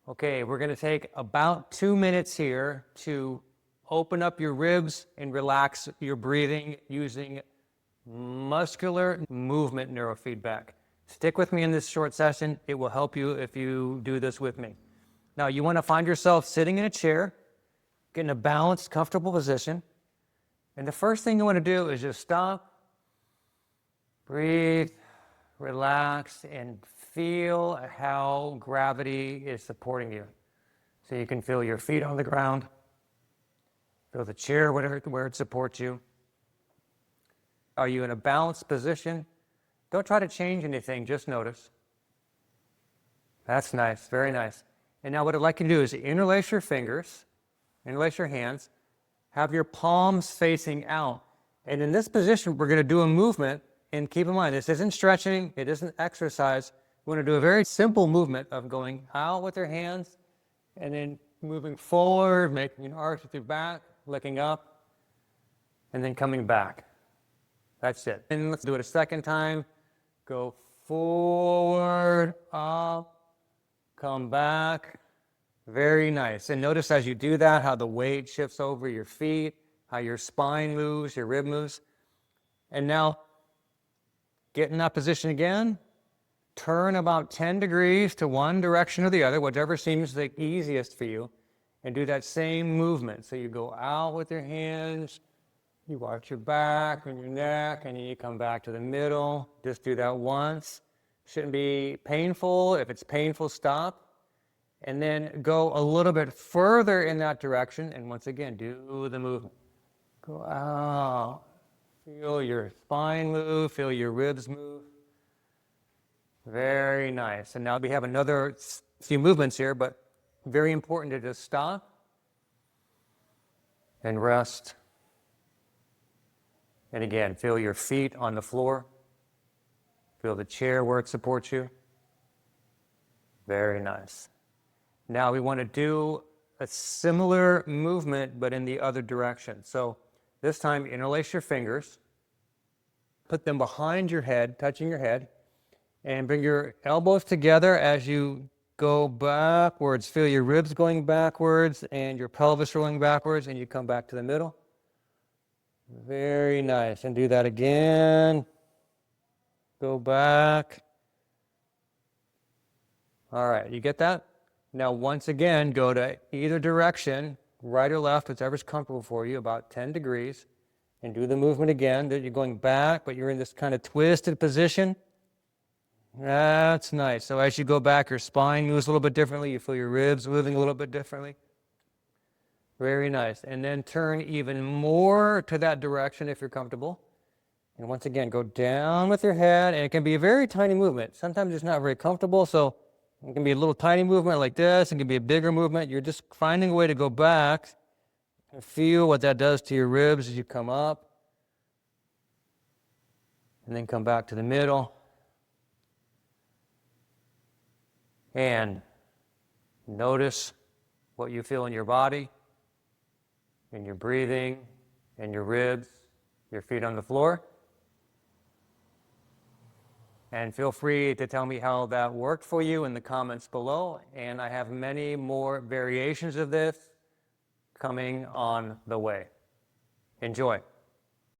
Okay, we're going to take about 2 minutes here to open up your ribs and relax your breathing using muscular movement neurofeedback. Stick with me in this short session. It will help you if you do this with me. Now, you want to find yourself sitting in a chair, get in a balanced, comfortable position. And the first thing you want to do is just stop, breathe, relax, and feel how gravity is supporting you. So you can feel your feet on the ground, feel the chair where it supports you. Are you in a balanced position? Don't try to change anything, just notice. That's nice, very nice. And now what I'd like you to do is interlace your fingers, interlace your hands, have your palms facing out. And in this position, we're going to do a movement. And keep in mind, this isn't stretching, it isn't exercise. We're going to do a very simple movement of going out with your hands and then moving forward, making an arch with your back, looking up, and then coming back. That's it. And let's do it a second time. Go forward, up, come back. Very nice. And notice as you do that, how the weight shifts over your feet, how your spine moves, your rib moves. And now, get in that position again. Turn about 10 degrees to one direction or the other, whichever seems the easiest for you, and do that same movement. So you go out with your hands, you arch your back and your neck, and then you come back to the middle. Just do that once. Shouldn't be painful. If it's painful, stop. And then go a little bit further in that direction, and once again, do the movement. Go out. Feel your spine move, feel your ribs move. Very nice. And now we have another few movements here, but very important to just stop and rest. And again, feel your feet on the floor. Feel the chair where it supports you. Very nice. Now we want to do a similar movement, but in the other direction. So this time, interlace your fingers, put them behind your head, touching your head, and bring your elbows together as you go backwards. Feel your ribs going backwards and your pelvis rolling backwards, and you come back to the middle. Very nice. And do that again. Go back. All right, you get that? Now, once again, go to either direction, right or left, whichever's comfortable for you, about 10 degrees, and do the movement again. That you're going back, but you're in this kind of twisted position. That's nice. So as you go back, your spine moves a little bit differently. You feel your ribs moving a little bit differently. Very nice. And then turn even more to that direction if you're comfortable. And once again, go down with your head, and it can be a very tiny movement. Sometimes it's not very comfortable, so it can be a little tiny movement like this. It can be a bigger movement. You're just finding a way to go back and feel what that does to your ribs as you come up. And then come back to the middle. And notice what you feel in your body, in your breathing, in your ribs, your feet on the floor. And feel free to tell me how that worked for you in the comments below. And I have many more variations of this coming on the way. Enjoy.